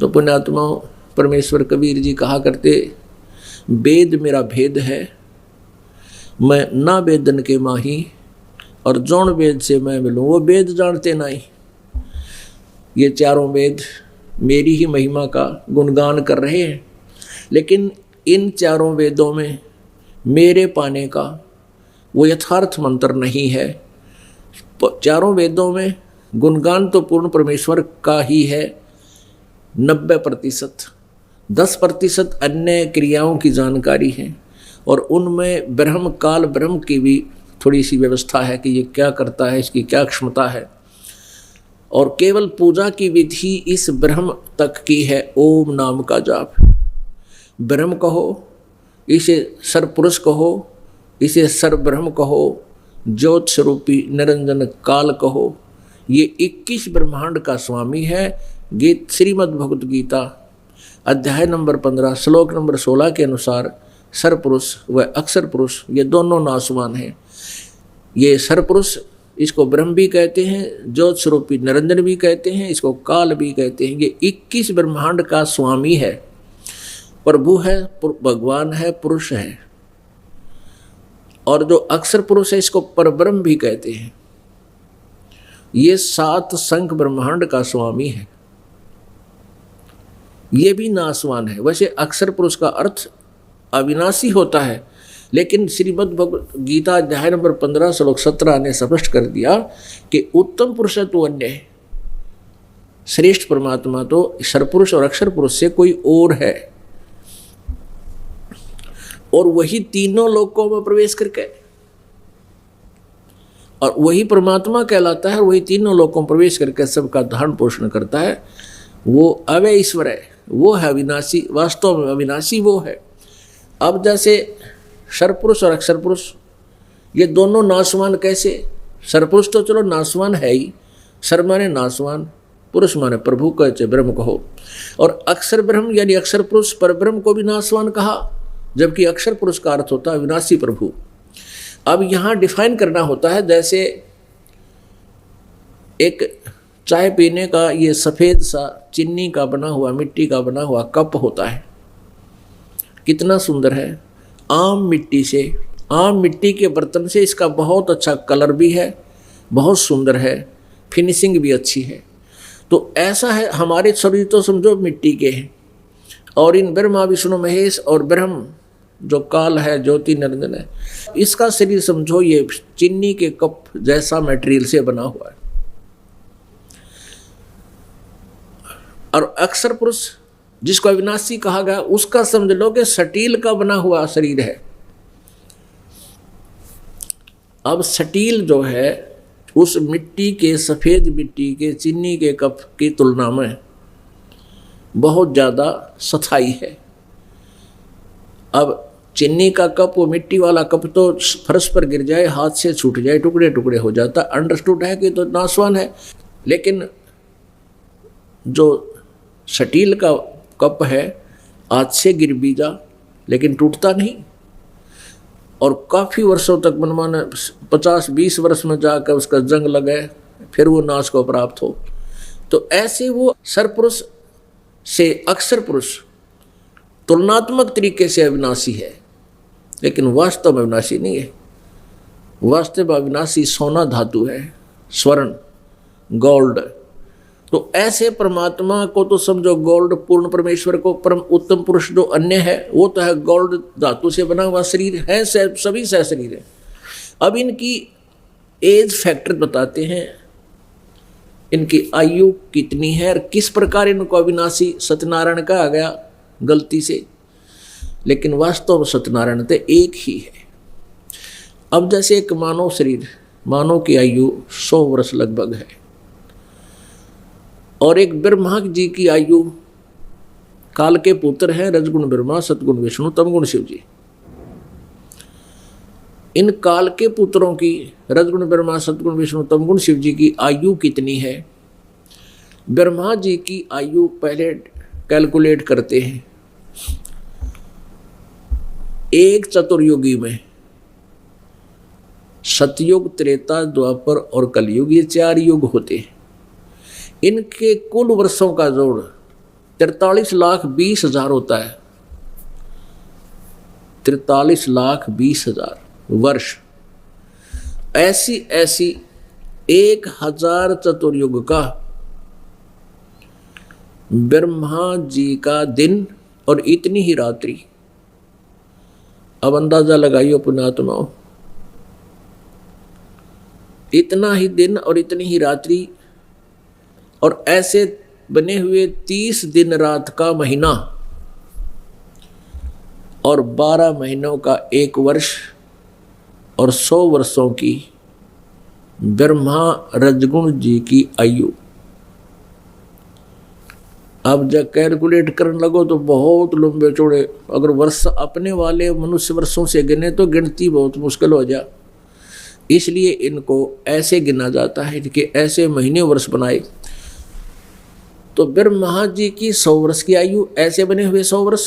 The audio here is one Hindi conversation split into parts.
तो पुण्यात्मा परमेश्वर कबीर जी कहा करते, वेद मेरा भेद है, मैं ना वेदन के माही, और जौन वेद से मैं मिलूँ वो वेद जानते नहीं। ये चारों वेद मेरी ही महिमा का गुणगान कर रहे हैं, लेकिन इन चारों वेदों में मेरे पाने का वो यथार्थ मंत्र नहीं है। चारों वेदों में गुणगान तो पूर्ण परमेश्वर का ही है 90%, 10% अन्य क्रियाओं की जानकारी है, और उनमें ब्रह्म काल ब्रह्म की भी थोड़ी सी व्यवस्था है कि ये क्या करता है, इसकी क्या क्षमता है। और केवल पूजा की विधि इस ब्रह्म तक की है, ओम नाम का जाप। ब्रह्म कहो, इसे सर्वपुरुष कहो, इसे सर्वब्रह्म कहो, ज्योत स्वरूपी निरंजन काल कहो। ये 21 ब्रह्मांड का स्वामी है। गीत श्रीमद् भगवत गीता अध्याय नंबर 15 श्लोक नंबर 16 के अनुसार सर्वपुरुष व अक्षर पुरुष ये दोनों नासवान हैं। ये सर्वपुरुष इसको ब्रह्म भी कहते हैं, ज्योत स्वरूपी निरंजन भी कहते हैं, इसको काल भी कहते हैं। ये 21 ब्रह्मांड का स्वामी है, प्रभु है, भगवान है, पुरुष है। और जो अक्षर पुरुष है इसको परब्रह्म भी कहते हैं। ये 7 संख ब्रह्मांड का स्वामी है, ये भी नासवान है। वैसे अक्षर पुरुष का अर्थ अविनाशी होता है, लेकिन श्रीमद् भगवत गीता अध्याय नंबर 15 श्लोक 17 ने स्पष्ट कर दिया कि उत्तम पुरुष तो अन्य है, श्रेष्ठ परमात्मा तो सर्वपुरुष और अक्षर पुरुष से कोई और है, और वही तीनों लोकों में प्रवेश करके और वही परमात्मा कहलाता है, वही तीनों लोकों में प्रवेश करके सबका धारण पोषण करता है। वो अव्यय ईश्वर है, वो है अविनाशी, वास्तव में अविनाशी वो है। अब जैसे सर्वपुरुष और अक्षर पुरुष ये दोनों नासवान कैसे? सर्वपुरुष तो चलो नासवान है ही, सर्व माने नासवान, पुरुष माने प्रभु कहते ब्रह्म कहो, और अक्षर ब्रह्म यानी अक्षर पुरुष पर ब्रह्म को भी नासवान कहा, जबकि अक्षर पुरुष का अर्थ होता है विनाशी प्रभु। अब यहाँ डिफाइन करना होता है, जैसे एक चाय पीने का ये सफ़ेद सा चीनी का बना हुआ, मिट्टी का बना हुआ कप होता है, कितना सुंदर है। आम मिट्टी से, आम मिट्टी के बर्तन से इसका बहुत अच्छा कलर भी है, बहुत सुंदर है, फिनिशिंग भी अच्छी है। तो ऐसा है हमारे शरीर तो समझो मिट्टी के हैं, और इन ब्रह्मा विष्णु महेश और ब्रह्म जो काल है, ज्योति निरंजन है, इसका शरीर समझो ये चीनी के कप जैसा मटेरियल से बना हुआ है। और अक्षर पुरुष जिसको अविनाशी कहा गया, उसका समझ लो कि स्टील का बना हुआ शरीर है। अब स्टील जो है उस मिट्टी के, सफ़ेद मिट्टी के चीनी के कप की तुलना में बहुत ज़्यादा सथाई है। अब चीनी का कप, वो मिट्टी वाला कप तो फर्श पर गिर जाए, हाथ से छूट जाए, टुकड़े टुकड़े हो जाता, अंडरस्टूड है कि तो नासवान है। लेकिन जो स्टील का कप है हाथ से गिर भी जा लेकिन टूटता नहीं, और काफ़ी वर्षों तक मनमाना 50-20 वर्ष में जाकर उसका जंग लगे, फिर वो नाश को प्राप्त हो। तो ऐसे वो सर्वपुरुष से अक्षर पुरुष तुलनात्मक तरीके से अविनाशी है, लेकिन वास्तव में अविनाशी नहीं है। वास्तव में अविनाशी सोना धातु है, स्वर्ण, गोल्ड। तो ऐसे परमात्मा को तो समझो गोल्ड, पूर्ण परमेश्वर को परम उत्तम पुरुष जो अन्य है वो तो है गोल्ड धातु से बना हुआ शरीर है, सभी सह शरीर है। अब इनकी एज फैक्टर बताते हैं, इनकी आयु कितनी है और किस प्रकार इनको अविनाशी सत्यनारायण कहा गया गलती से, लेकिन वास्तव में सत्यनारायण तो एक ही है। अब जैसे एक मानव शरीर, मानव की आयु 100 वर्ष लगभग है, और एक ब्रह्मा जी की आयु, काल के पुत्र हैं रजगुण ब्रह्मा, सतगुण विष्णु, तमगुण शिव जी। इन काल के पुत्रों की, रजगुण ब्रह्मा, सतगुण विष्णु, तमगुण शिव जी की आयु कितनी है? ब्रह्मा जी की आयु पहले कैलकुलेट करते हैं। एक चतुर्युगी में सतयुग, त्रेता, द्वापर और कलयुग, ये 4 युग होते हैं। इनके कुल वर्षों का जोड़ 43,20,000 होता है। 43,20,000 वर्ष। ऐसी ऐसी 1,000 चतुर्युग का ब्रह्मा जी का दिन और इतनी ही रात्रि। अब अंदाजा लगाइए पुण्यात्माओं, इतना ही दिन और इतनी ही रात्रि, और ऐसे बने हुए 30 दिन रात का महीना और 12 महीनों का एक वर्ष और 100 वर्षों की ब्रह्मा रजगुण जी की आयु। अब जब कैलकुलेट करने लगो तो बहुत लंबे चौड़े, अगर वर्ष अपने वाले मनुष्य वर्षों से गिने तो गिनती बहुत मुश्किल हो जा। इसलिए इनको ऐसे गिना जाता है कि ऐसे महीने वर्ष बनाए। तो ब्रह्मा जी की 100 वर्ष की आयु, ऐसे बने हुए 100 वर्ष,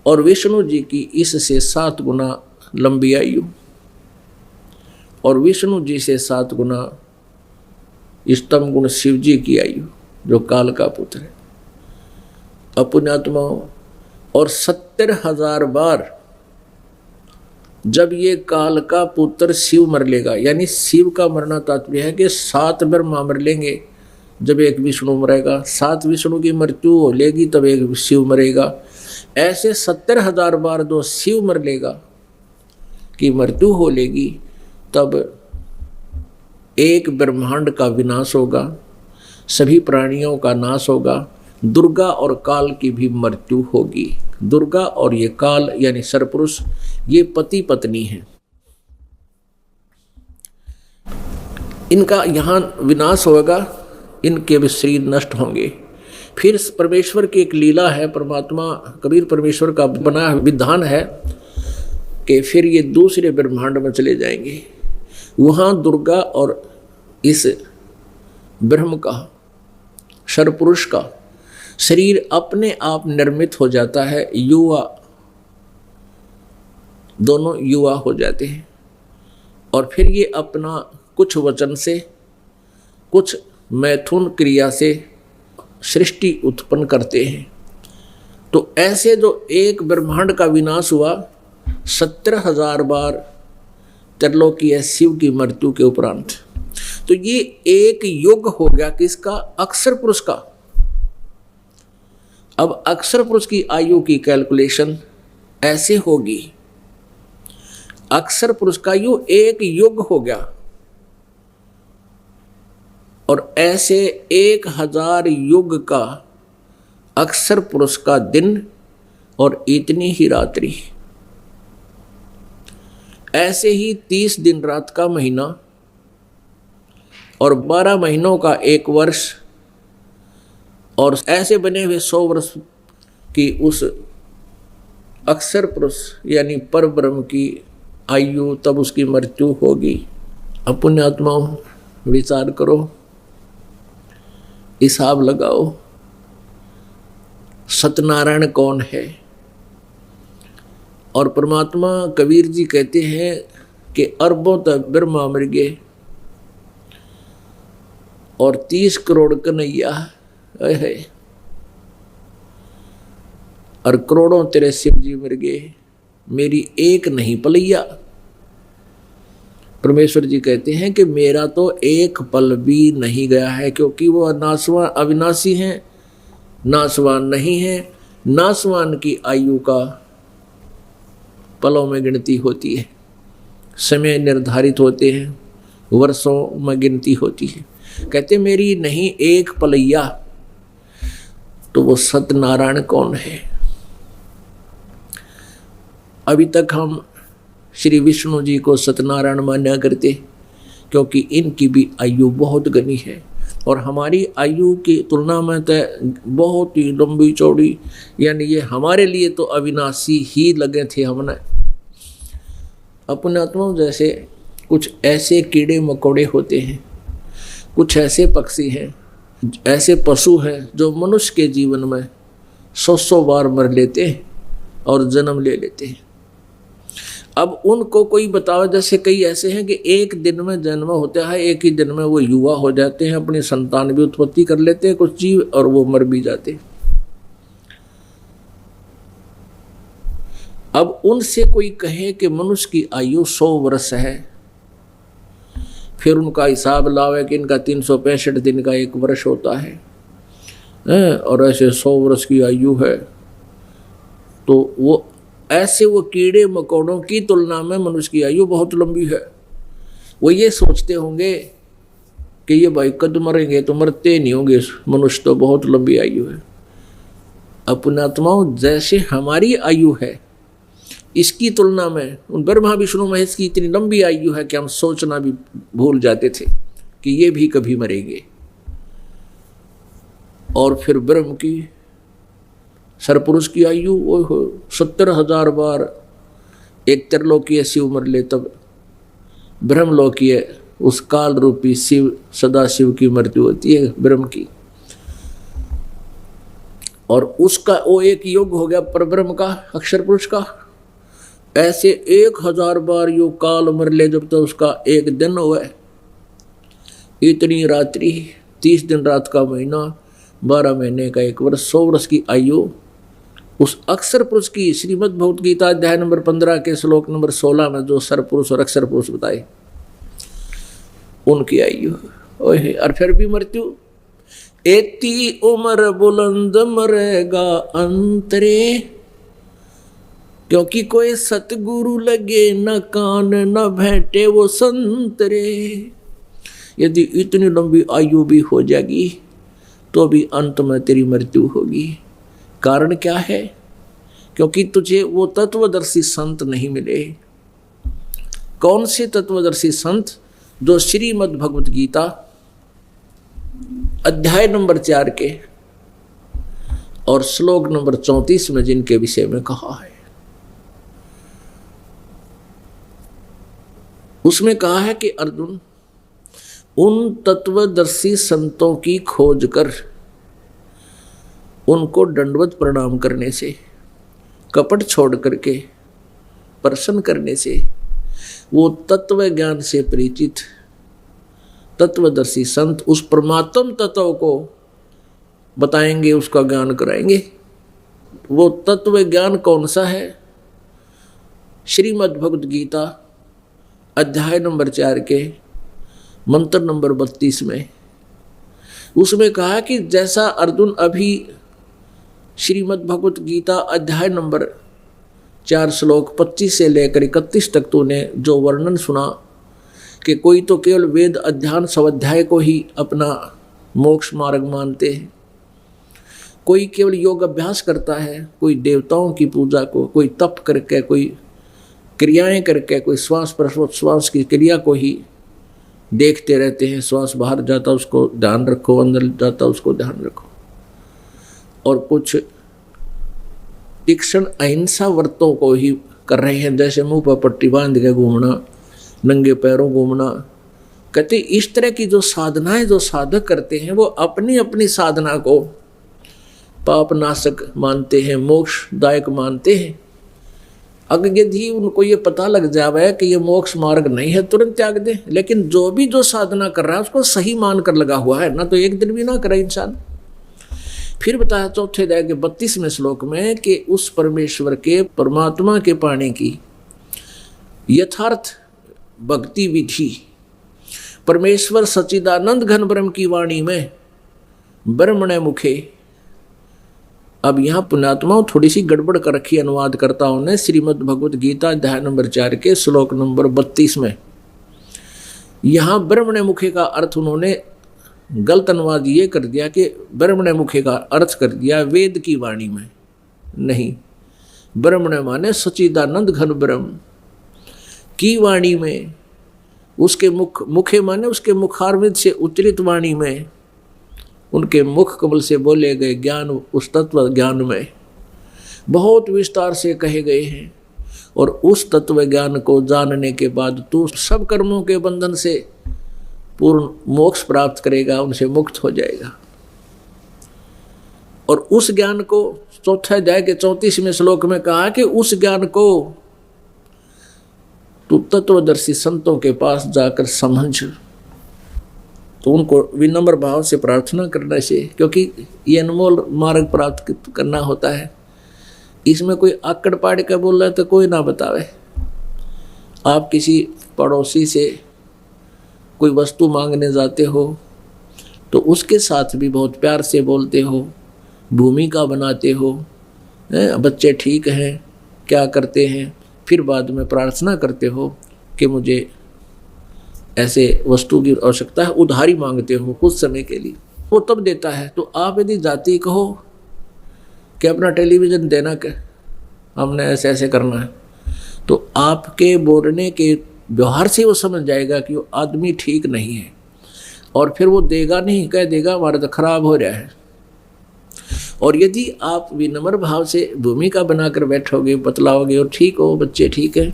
और विष्णु जी की इससे 7 गुना लंबी आयु, और विष्णु जी से 7 गुना स्तंभ गुण शिव जी की आयु जो काल का पुत्र है। अपुण्यात्माओं, और 70,000 बार जब ये काल का पुत्र शिव मर लेगा, यानी शिव का मरना तात्पर्य है कि 7 ब्रह्मा मर लेंगे जब एक विष्णु मरेगा, 7 विष्णु की मृत्यु हो लेगी तब एक शिव मरेगा। ऐसे 70,000 बार जो शिव मर लेगा की मृत्यु हो लेगी, तब एक ब्रह्मांड का विनाश होगा, सभी प्राणियों का नाश होगा, दुर्गा और काल की भी मृत्यु होगी। दुर्गा और ये काल यानी सरपुरुष, ये पति पत्नी हैं। इनका यहाँ विनाश होगा, इनके भी शरीर नष्ट होंगे। फिर परमेश्वर की एक लीला है, परमात्मा कबीर परमेश्वर का बना विधान है कि फिर ये दूसरे ब्रह्मांड में चले जाएंगे। वहाँ दुर्गा और इस ब्रह्म का, सरपुरुष का शरीर अपने आप निर्मित हो जाता है, युवा, दोनों युवा हो जाते हैं। और फिर ये अपना कुछ वचन से, कुछ मैथुन क्रिया से सृष्टि उत्पन्न करते हैं। तो ऐसे जो एक ब्रह्मांड का विनाश हुआ 70,000 बार त्रिलोकीय शिव की मृत्यु के उपरांत, तो ये एक युग हो गया किसका? अक्षर पुरुष का। अब अक्षर पुरुष की आयु की कैलकुलेशन ऐसे होगी, अक्षर पुरुष का आयु एक युग हो गया, और ऐसे 1,000 युग का अक्षर पुरुष का दिन और इतनी ही रात्रि। ऐसे ही 30 दिन रात का महीना और 12 महीनों का एक वर्ष, और ऐसे बने हुए 100 वर्ष की उस अक्षर पुरुष यानी पर ब्रह्म की आयु, तब उसकी मृत्यु होगी। पुण्यात्माओं, विचार करो, हिसाब लगाओ, सत्यनारायण कौन है? और परमात्मा कबीर जी कहते हैं कि अरबों तक ब्रह्मा मर गए और 30 करोड़ कन्हैया है, और करोड़ों तेरे शिव जी मर गए, मेरी एक नहीं पलैया। परमेश्वर जी कहते हैं कि मेरा तो एक पल भी नहीं गया है, क्योंकि वो नासवान अविनाशी हैं, नासवान नहीं है। नासवान की आयु का पलों में गिनती होती है, समय निर्धारित होते हैं, वर्षों में गिनती होती है। कहते मेरी नहीं एक पलैया, तो वो सत्यनारायण कौन है? अभी तक हम श्री विष्णु जी को सत्यनारायण मान्या करते, क्योंकि इनकी भी आयु बहुत घनी है, और हमारी आयु की तुलना में तो बहुत ही लंबी चौड़ी, यानी ये हमारे लिए तो अविनाशी ही लगे थे। हमने अपने आत्मा जैसे कुछ ऐसे कीड़े मकोड़े होते हैं, कुछ ऐसे पक्षी हैं, ऐसे पशु हैं जो मनुष्य के जीवन में 100 बार मर लेते हैं और जन्म ले लेते हैं। अब उनको कोई बताओ, जैसे कई ऐसे हैं कि एक दिन में जन्म होता है, एक ही दिन में वो युवा हो जाते हैं, अपनी संतान भी उत्पत्ति कर लेते हैं कुछ जीव, और वो मर भी जाते हैं। अब उनसे कोई कहे कि मनुष्य की आयु 100 वर्ष है, फिर उनका हिसाब लावे कि इनका 365 दिन का 1 वर्ष होता है, और ऐसे 100 वर्ष की आयु है, तो वो ऐसे वो कीड़े मकोड़ों की तुलना में मनुष्य की आयु बहुत लंबी है। वो ये सोचते होंगे कि ये भाई कद मरेंगे तो मरते नहीं होंगे, मनुष्य तो बहुत लंबी आयु है। अपनात्माओं, जैसे हमारी आयु है इसकी तुलना में उन ब्रह्मा विष्णु महेश की इतनी लंबी आयु है कि हम सोचना भी भूल जाते थे कि ये भी कभी मरेंगे। और फिर ब्रह्म की सरपुरुष की आयु वो 70,000 बार एक त्रिलोकीय शिव मर ले तब ब्रह्मलोकीय उस काल रूपी शिव सदा शिव की मृत्यु होती है ब्रह्म की। और उसका वो एक युग हो गया परब्रह्म का, अक्षर पुरुष का। ऐसे 1000 बार युग काल मर ले जब तक उसका एक दिन हुआ। इतनी रात्रि, 30 दिन रात का महीना, 12 महीने का 1 वर्ष, 100 वर्ष की आयु उस अक्षर पुरुष की। श्रीमद् भगवत गीता अध्याय नंबर 15 के श्लोक नंबर 16 में जो सर पुरुष और अक्षर पुरुष बताए उनकी आयु। ओहे, और फिर भी मृत्यु। एती उम्र बुलंद मरेगा अंतरे, क्योंकि कोई सतगुरु लगे न कान न भेंटे वो संतरे। यदि इतनी लंबी आयु भी हो जाएगी तो भी अंत में तेरी मृत्यु होगी। कारण क्या है? क्योंकि तुझे वो तत्वदर्शी संत नहीं मिले। कौन से तत्वदर्शी संत? जो श्रीमद् भगवत गीता अध्याय नंबर 4 के और श्लोक नंबर 34 में जिनके विषय में कहा है। उसमें कहा है कि अर्जुन, उन तत्वदर्शी संतों की खोज कर उनको दंडवत प्रणाम करने से, कपट छोड़ करके प्रसन्न करने से, वो तत्व ज्ञान से परिचित तत्वदर्शी संत उस परमात्म तत्व को बताएंगे, उसका ज्ञान कराएंगे। वो तत्व ज्ञान कौन सा है? श्रीमद् भगवत गीता अध्याय नंबर 4 के मंत्र नंबर 32 में उसमें कहा कि जैसा अर्जुन अभी श्रीमद् भगवत गीता अध्याय नंबर 4 श्लोक 25 से लेकर 31 तक तूने जो वर्णन सुना कि कोई तो केवल वेद अध्ययन स्वाध्याय को ही अपना मोक्ष मार्ग मानते हैं, कोई केवल योग अभ्यास करता है, कोई देवताओं की पूजा को, कोई तप करके, कोई क्रियाएं करके, कोई श्वास प्रश्वास की क्रिया को ही देखते रहते हैं। श्वास बाहर जाता उसको ध्यान रखो, अंदर जाता उसको ध्यान रखो। और कुछ तीक्ष्ण अहिंसा व्रतों को ही कर रहे हैं, जैसे मुंह पर पट्टी बांध के घूमना, नंगे पैरों घूमना। कहते इस तरह की जो साधनाएं जो साधक करते हैं वो अपनी अपनी साधना को पाप नाशक मानते हैं, मोक्षदायक मानते हैं। अगर यदि उनको ये पता लग जावे कि ये मोक्ष मार्ग नहीं है तुरंत त्याग दे। लेकिन जो भी जो साधना कर रहा है उसको सही मान कर लगा हुआ है ना, तो एक दिन भी ना करे इंसान। फिर बताया चौथे अध्याय के 32वें श्लोक में कि उस परमेश्वर के, परमात्मा के पाने की यथार्थ भक्ति विधि, परमेश्वर सच्चिदानंद घन ब्रह्म की वाणी में ब्रह्मणे मुखे। अब यहाँ पुण्यात्माओं थोड़ी सी गड़बड़ कर रखी अनुवादकर्ताओं ने श्रीमद् भगवत गीता अध्याय नंबर 4 के श्लोक नंबर 32 में। यहाँ ब्रह्मणे मुखे का अर्थ उन्होंने गलत अनुवाद ये कर दिया कि ब्रह्मणे मुखे का अर्थ कर दिया वेद की वाणी में। नहीं, ब्रह्मणे माने सच्चिदानंद घन ब्रह्म की वाणी में, उसके मुखे माने उसके मुखारविंद से उच्चरित वाणी में, उनके मुख कमल से बोले गए ज्ञान, उस तत्व ज्ञान में बहुत विस्तार से कहे गए हैं। और उस तत्व ज्ञान को जानने के बाद तू सब कर्मों के बंधन से पूर्ण मोक्ष प्राप्त करेगा, उनसे मुक्त हो जाएगा। और उस ज्ञान को चौथे अध्याय के 34वें श्लोक में कहा कि उस ज्ञान को तू तत्वदर्शी संतों के पास जाकर समझ। तो उनको विनम्र भाव से प्रार्थना करने से, क्योंकि ये अनमोल मार्ग प्राप्त करना होता है, इसमें कोई आकड़ पाड़ के बोल रहा है तो कोई ना बतावे। आप किसी पड़ोसी से कोई वस्तु मांगने जाते हो तो उसके साथ भी बहुत प्यार से बोलते हो, भूमिका बनाते हो, बच्चे ठीक हैं, क्या करते हैं, फिर बाद में प्रार्थना करते हो कि मुझे ऐसे वस्तु की आवश्यकता है, उधारी मांगते हो कुछ समय के लिए, वो तब देता है। तो आप यदि जाति कहो कि अपना टेलीविज़न देना के हमने ऐसे ऐसे करना है, तो आपके बोलने के व्यवहार से वो समझ जाएगा कि वो आदमी ठीक नहीं है, और फिर वो देगा नहीं, कह देगा हमारा तो खराब हो रहा है। और यदि आप विनम्र भाव से भूमिका बनाकर बैठोगे, बतलाओगे और ठीक हो बच्चे ठीक है,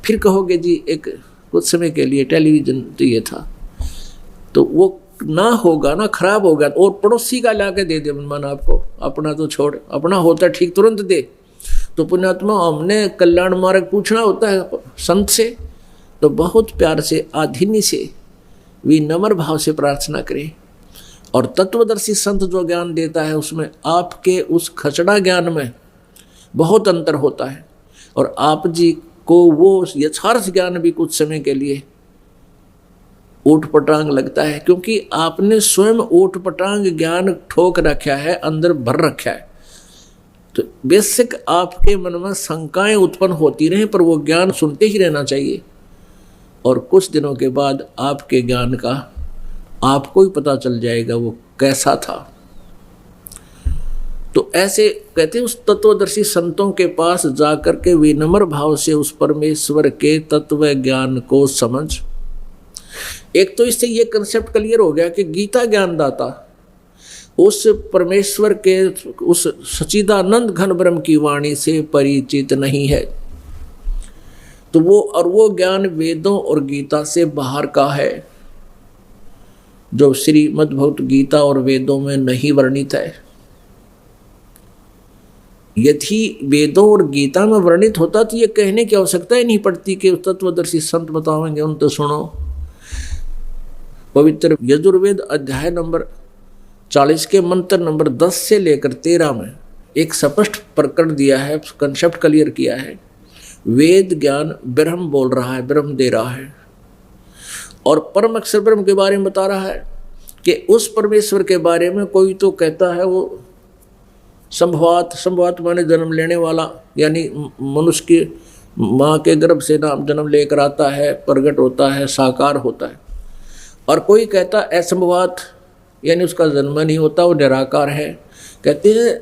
फिर कहोगे जी एक कुछ समय के लिए टेलीविज़न चाहिए था, तो वो ना होगा ना, खराब होगा। और पड़ोसी का ला के दे दे मन आपको, अपना तो छोड़, अपना होता ठीक तुरंत दे। तो पुण्यात्मा हमने कल्याण मार्ग पूछना होता है संत से, तो बहुत प्यार से आधीनी से विनम्र भाव से प्रार्थना करें। और तत्वदर्शी संत जो ज्ञान देता है उसमें आपके उस खचड़ा ज्ञान में बहुत अंतर होता है, और आप जी को वो यथार्थ ज्ञान भी कुछ समय के लिए ऊट पटांग लगता है, क्योंकि आपने स्वयं ऊट पटांग ज्ञान ठोक रखा है, अंदर भर रखा है। तो बेसिक आपके मन में शंकाएं उत्पन्न होती रहें, पर वो ज्ञान सुनते ही रहना चाहिए, और कुछ दिनों के बाद आपके ज्ञान का आपको ही पता चल जाएगा वो कैसा था। तो ऐसे कहते हैं उस तत्वदर्शी संतों के पास जाकर के विनम्र भाव से उस परमेश्वर के तत्व ज्ञान को समझ। एक तो इससे ये कंसेप्ट क्लियर हो गया कि गीता ज्ञानदाता उस परमेश्वर के उस सच्चिदानंद घन ब्रह्म की वाणी से परिचित नहीं है, तो वो ज्ञान वेदों और गीता से बाहर का है, जो श्रीमद् भगवत गीता और वेदों में नहीं वर्णित है। यदि वेदों और गीता में वर्णित होता तो ये कहने की आवश्यकता ही नहीं पड़ती कि तत्वदर्शी संत बतावेंगे उन तो सुनो। पवित्र यजुर्वेद अध्याय नंबर 40 के मंत्र नंबर 10 से लेकर 13 में एक स्पष्ट प्रकरण दिया है, कंसेप्ट क्लियर किया है। वेद ज्ञान ब्रह्म बोल रहा है, ब्रह्म दे रहा है, और परम अक्षर ब्रह्म के बारे में बता रहा है कि उस परमेश्वर के बारे में कोई तो कहता है वो संभवात माने जन्म लेने वाला, यानी मनुष्य की माँ के गर्भ से नाम जन्म लेकर आता है, प्रकट होता है, साकार होता है। और कोई कहता असंभवात, यानी उसका जन्म नहीं होता, वो निराकार है। कहते हैं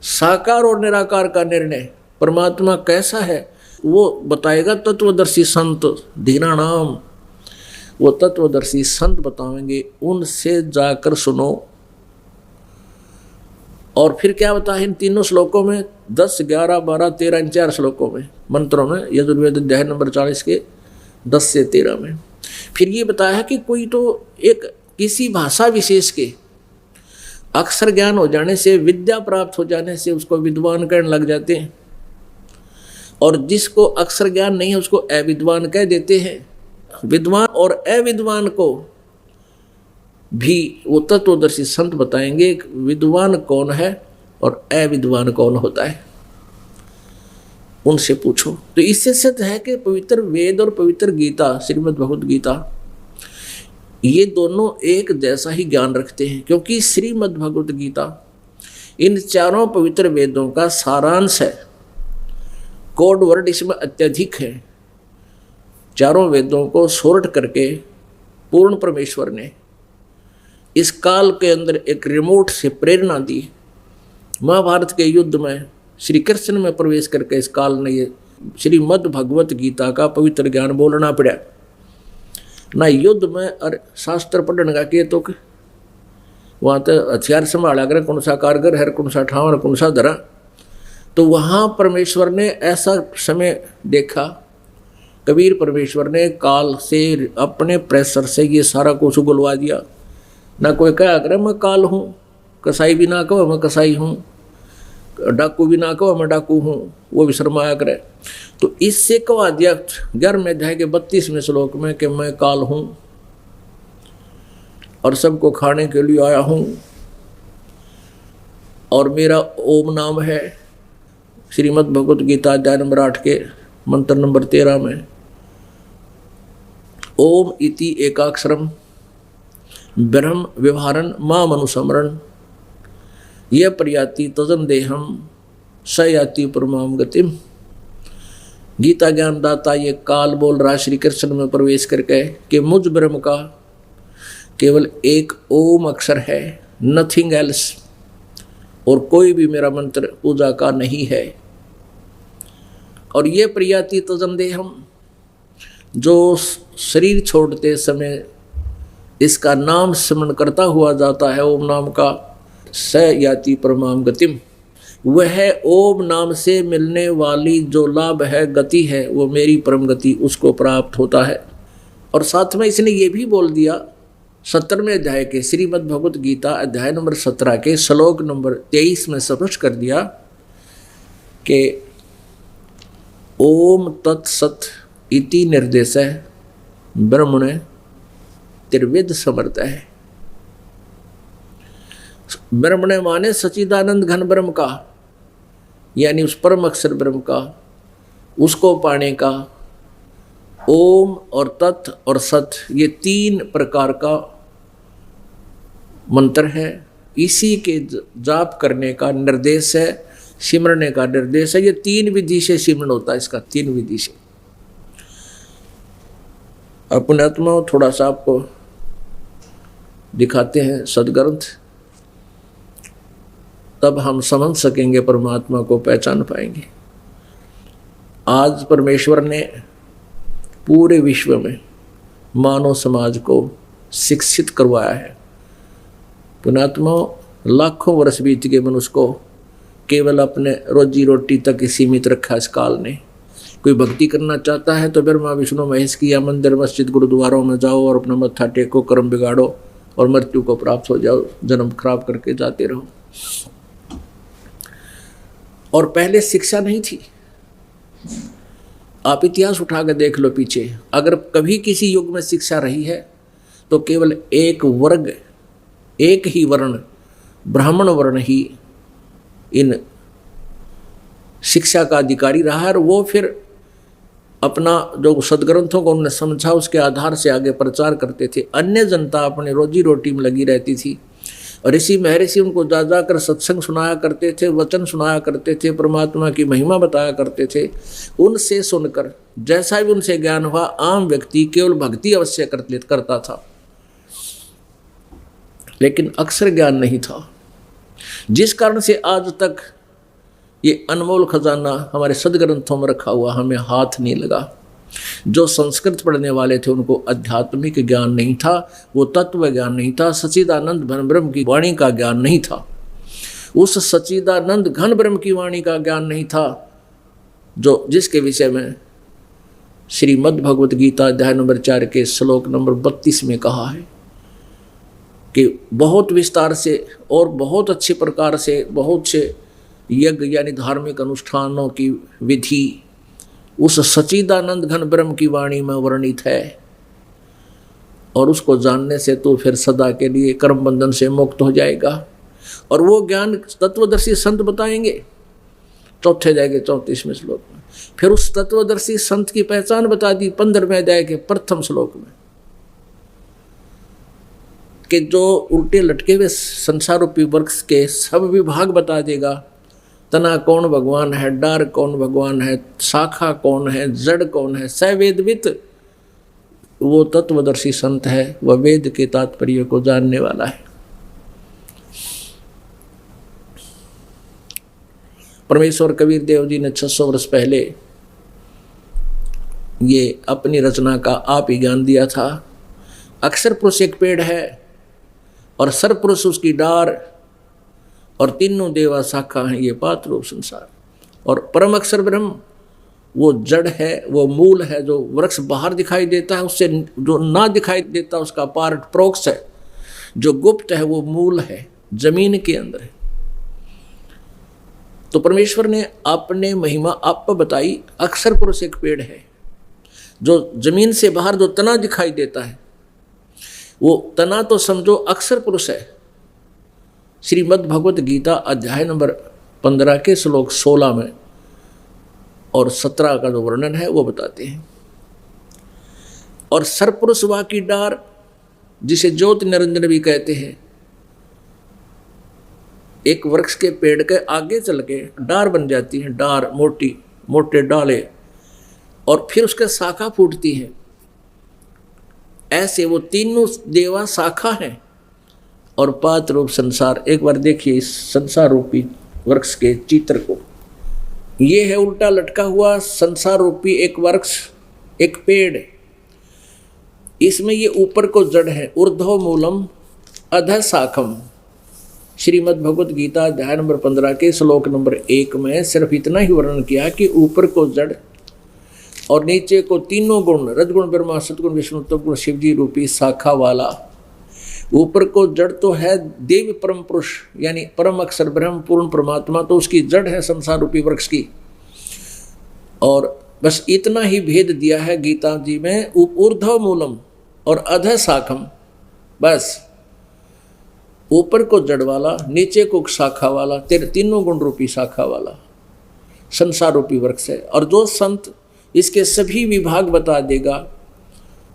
साकार और निराकार का निर्णय परमात्मा कैसा है वो बताएगा तत्वदर्शी संत धीराणाम, वो तत्वदर्शी संत बताएंगे, उनसे जाकर सुनो। और फिर क्या बता है इन तीनों श्लोकों में, 10, 11, 12, 13 इन 4 श्लोकों में, मंत्रों में, यजुर्वेद अध्याय नंबर 40 के 10 से 13 में फिर ये बताया है कि कोई तो एक किसी भाषा विशेष के अक्षर ज्ञान हो जाने से, विद्या प्राप्त हो जाने से उसको विद्वान कहने लग जाते हैं, और जिसको अक्षर ज्ञान नहीं है उसको अविद्वान कह देते हैं। विद्वान और अविद्वान को भी वो तत्वदर्शी संत बताएंगे विद्वान कौन है और अविद्वान कौन होता है, उनसे पूछो। तो इससे सिद्ध है कि पवित्र वेद और पवित्र गीता, श्रीमद् भगवत गीता, ये दोनों एक जैसा ही ज्ञान रखते हैं, क्योंकि श्रीमद् भगवत गीता इन 4 पवित्र वेदों का सारांश है। कोड वर्ड इसमें अत्यधिक है। 4 वेदों को सोर्ट करके पूर्ण परमेश्वर ने इस काल के अंदर एक रिमोट से प्रेरणा दी। महाभारत के युद्ध में श्री कृष्ण में प्रवेश करके इस काल ने ये श्रीमद् भगवत गीता का पवित्र ज्ञान बोलना पड़ा। ना युद्ध में और शास्त्र पढ़ने का के तो वहाँ तो हथियार संभाला कर कौन सा कारगर है, कौन सा ठाव, कौन सा धरा। तो वहाँ परमेश्वर ने ऐसा समय देखा, कबीर परमेश्वर ने काल से अपने प्रेशर से ये सारा कुछ उगलवा दिया। ना कोई कहा करे मैं काल हूँ, कसाई भी ना कहो मैं कसाई हूँ, डाकू भी ना कहो मैं डाकू हूँ, वो भी शर्माया करे। तो इससे कहा दिया 11वें अध्याय के 32वें श्लोक में कि मैं काल हूँ और सबको खाने के लिए आया हूँ, और मेरा ओम नाम है, श्रीमद् भगवत गीता अध्याय नंबर 8 के मंत्र नंबर 13 में ओम इति एकाक्षरम ब्रह्म व्यवहारन मां मनुसमरण यह प्रयाति तजन देहम स याति परमाम गतिम। गीता ज्ञानदाता ये काल बोल रहा श्री कृष्ण में प्रवेश करके कि मुझ ब्रह्म का केवल एक ओम अक्षर है, नथिंग एल्स, और कोई भी मेरा मंत्र पूजा का नहीं है। और ये प्रियाति तजन देहम, जो शरीर छोड़ते समय इसका नाम स्मरण करता हुआ जाता है ओम नाम का, स याति परमाम गतिम, वह ओम नाम से मिलने वाली जो लाभ है, गति है, वो मेरी परम गति उसको प्राप्त होता है। और साथ में इसने ये भी बोल दिया 17वें अध्याय के श्रीमद् भगवत गीता अध्याय नंबर 17 के श्लोक नंबर 23 में स्पष्ट कर दिया कि ओम तत्सत इति निर्देश ब्रह्मणे त्रिविध समर्थ है। ब्रह्मणे माने सच्चिदानंद घन ब्रह्म का, यानी उस परम अक्षर ब्रह्म का, उसको पाने का ओम और तत् और सत, ये 3 प्रकार का मंत्र है। इसी के जाप करने का निर्देश है, सिमरने का निर्देश है। ये 3 विधि से सिमरन होता है, इसका 3 विधि से। अपने आत्मा थोड़ा सा आपको दिखाते हैं सदग्रंथ, तब हम समझ सकेंगे, परमात्मा को पहचान पाएंगे। आज परमेश्वर ने पूरे विश्व में मानव समाज को शिक्षित करवाया है। पुणात्मा लाखों वर्ष बीत गए, मनुष्य को केवल अपने रोजी रोटी तक ही सीमित रखा इस काल ने। कोई भक्ति करना चाहता है तो ब्रह्मा विष्णु महेश की या मंदिर मस्जिद गुरुद्वारों में जाओ और अपना मत्था टेको, कर्म बिगाड़ो और मृत्यु को प्राप्त हो जाओ, जन्म खराब करके जाते रहो। और पहले शिक्षा नहीं थी। आप इतिहास उठा कर देख लो पीछे, अगर कभी किसी युग में शिक्षा रही है तो केवल एक वर्ग, एक ही वर्ण, ब्राह्मण वर्ण ही इन शिक्षा का अधिकारी रहा है। और वो फिर अपना जो सदग्रंथों को उन्होंने समझा उसके आधार से आगे प्रचार करते थे। अन्य जनता अपनी रोजी रोटी में लगी रहती थी। ऋषि महर्षि उनको जा जाकर सत्संग सुनाया करते थे, वचन सुनाया करते थे, परमात्मा की महिमा बताया करते थे। उनसे सुनकर जैसा भी उनसे ज्ञान हुआ, आम व्यक्ति केवल भक्ति अवश्य करता था, लेकिन अक्षर ज्ञान नहीं था। जिस कारण से आज तक ये अनमोल खजाना हमारे सदग्रंथों में रखा हुआ हमें हाथ नहीं लगा। जो संस्कृत पढ़ने वाले थे उनको आध्यात्मिक ज्ञान नहीं था, वो तत्व ज्ञान नहीं था, सच्चिदानंद घन ब्रह्म की वाणी का ज्ञान नहीं था। उस सच्चिदानंद घन ब्रह्म की वाणी का ज्ञान नहीं था जो जिसके विषय में श्रीमद् भगवत गीता अध्याय नंबर 4 के श्लोक नंबर 32 में कहा है कि बहुत विस्तार से और बहुत अच्छे प्रकार से बहुत से यज्ञ यानी धार्मिक अनुष्ठानों की विधि उस सच्चिदानंद घन ब्रह्म की वाणी में वर्णित है। और उसको जानने से तो फिर सदा के लिए कर्म बंधन से मुक्त हो जाएगा। और वो ज्ञान तत्वदर्शी संत बताएंगे 4थे अध्याय के 34वें श्लोक में। फिर उस तत्वदर्शी संत की पहचान बता दी 15वें अध्याय के 1st श्लोक में कि जो उल्टे लटके हुए संसार रूपी वृक्ष के सब विभाग बता देगा। तना कौन भगवान है, डार कौन भगवान है, शाखा कौन है, जड़ कौन है, सवेदवित वो तत्वदर्शी संत है। वह वेद के तात्पर्य को जानने वाला है। परमेश्वर कबीर देव जी ने 600 वर्ष पहले ये अपनी रचना का आप ही ज्ञान दिया था। अक्षर पुरुष एक पेड़ है और सर पुरुष उसकी डार और तीनों देवा शाखा हैं, ये पात रूप संसार। और परम अक्षर ब्रह्म वो जड़ है, वो मूल है। जो वृक्ष बाहर दिखाई देता है उससे जो ना दिखाई देता उसका पार्ट प्रोक्ष है। जो गुप्त है वो मूल है, जमीन के अंदर है। तो परमेश्वर ने अपने महिमा आप पर बताई। अक्षर पुरुष एक पेड़ है जो जमीन से बाहर जो तना दिखाई देता है वो तना तो समझो अक्षर पुरुष है। श्रीमद् भगवत गीता अध्याय नंबर 15 के श्लोक 16 में और 17 का जो वर्णन है वो बताते हैं। और सरपुरुष वा की डार, जिसे ज्योति निरंजन भी कहते हैं, एक वृक्ष के पेड़ के आगे चल के डार बन जाती है, डार मोटी मोटे डाले, और फिर उसके शाखा फूटती है। ऐसे वो तीनों देवा शाखा हैं और पात रूप संसार। एक बार देखिए इस संसार रूपी वृक्ष के चित्र को। ये है उल्टा लटका हुआ संसार रूपी एक वृक्ष, एक पेड़। इसमें ये ऊपर को जड़ है, ऊर्ध्व मूलम अधः शाखम। श्रीमद् भगवत गीता अध्याय नंबर 15 के श्लोक नंबर 1 में सिर्फ इतना ही वर्णन किया कि ऊपर को जड़ और नीचे को तीनों गुण, रजगुण ब्रह्मा सतगुण विष्णु तपगुण शिवजी रूपी शाखा वाला। ऊपर को जड़ तो है देव परम पुरुष यानी परम अक्षर ब्रह्म पूर्ण परमात्मा, तो उसकी जड़ है संसार रूपी वृक्ष की। और बस इतना ही भेद दिया है गीता जी में, ऊर्ध्व मूलम और अधः शाखम। बस ऊपर को जड़ वाला, नीचे को शाखा वाला, तेरे तीनों गुण रूपी शाखा वाला संसार रूपी वृक्ष है। और जो संत इसके सभी विभाग बता देगा,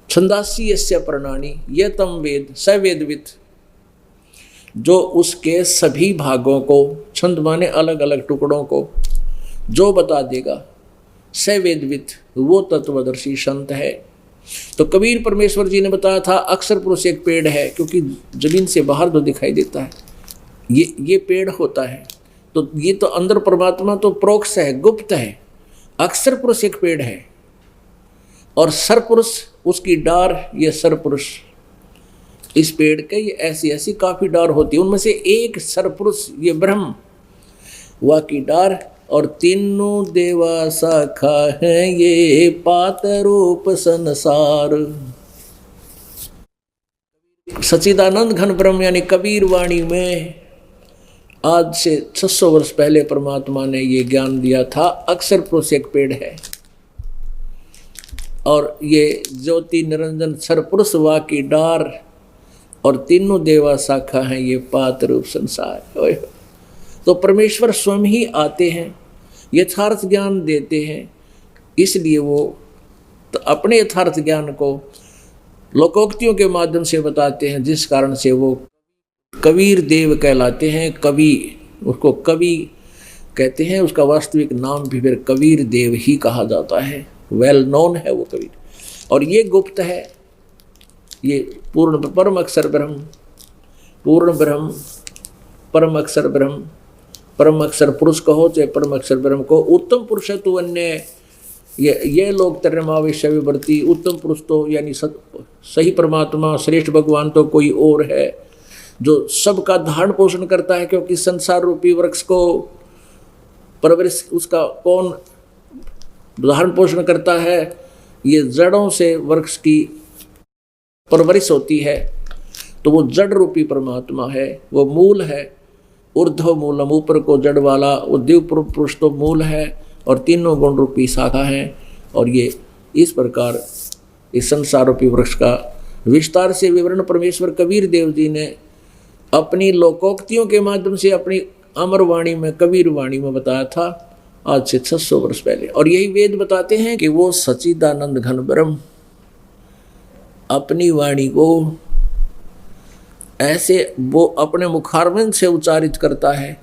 छंदासी यस्य प्रणानी ये तम वेद स वेदवित, जो उसके सभी भागों को, छंद माने अलग अलग टुकड़ों को, जो बता देगा स वेदवित, वो तत्वदर्शी संत है। तो कबीर परमेश्वर जी ने बताया था अक्षर पुरुष एक पेड़ है, क्योंकि जमीन से बाहर तो दिखाई देता है, ये पेड़ होता है। तो ये तो अंदर परमात्मा तो प्रोक्ष है, गुप्त है। अक्षर पुरुष एक पेड़ है और सरपुरुष उसकी डार, ये सरपुरुष इस पेड़ के ये ऐसी ऐसी काफी डार होती है, उनमें से एक सरपुरुष ये ब्रह्म वा की डार, और तीनों देवा शाखा है ये पात रूप संसार। सच्चिदानंद घन ब्रह्म यानी कबीर वाणी में आज से 600 वर्ष पहले परमात्मा ने ये ज्ञान दिया था। अक्षर पुरुष एक पेड़ है और ये ज्योति निरंजन सरपुरुष वा की डार और तीनों देवा शाखा हैं ये पात रूप संसार। तो परमेश्वर स्वयं ही आते हैं, यथार्थ ज्ञान देते हैं, इसलिए वो तो अपने यथार्थ ज्ञान को लोकोक्तियों के माध्यम से बताते हैं, जिस कारण से वो कबीर देव कहलाते हैं। कवि, उसको कवि कहते हैं, उसका वास्तविक नाम भी फिर कबीर देव ही कहा जाता है, वेल नोन है वो कबीर। और ये गुप्त है, ये पूर्ण परम अक्षर ब्रह्म, पूर्ण ब्रह्म, परम अक्षर ब्रह्म, परम अक्षर पुरुष कहो चाहे परम अक्षर ब्रह्म को। उत्तम पुरुष है तो अन्य ये लोग तर्मावेश विवर्ती, उत्तम पुरुष तो यानी सही परमात्मा श्रेष्ठ भगवान तो कोई और है जो सबका धारण पोषण करता है, क्योंकि संसार रूपी वृक्ष को परवरिश उसका कौन धारण पोषण करता है? ये जड़ों से वृक्ष की परवरिश होती है, तो वो जड़ रूपी परमात्मा है, वो मूल है। ऊर्ध्व मूलम, ऊपर को जड़ वाला, वो दिव्य पुरुष तो मूल है और तीनों गुण रूपी शाखा है। और ये इस प्रकार इस संसार रूपी वृक्ष का विस्तार से विवरण परमेश्वर कबीर देव जी ने अपनी लोकोक्तियों के माध्यम से अपनी अमर वाणी में, कबीर वाणी में बताया था आज से 600 वर्ष पहले। और यही वेद बताते हैं कि वो सच्चिदानंद घन ब्रह्म अपनी वाणी को ऐसे वो अपने मुखारविंद से उच्चारित करता है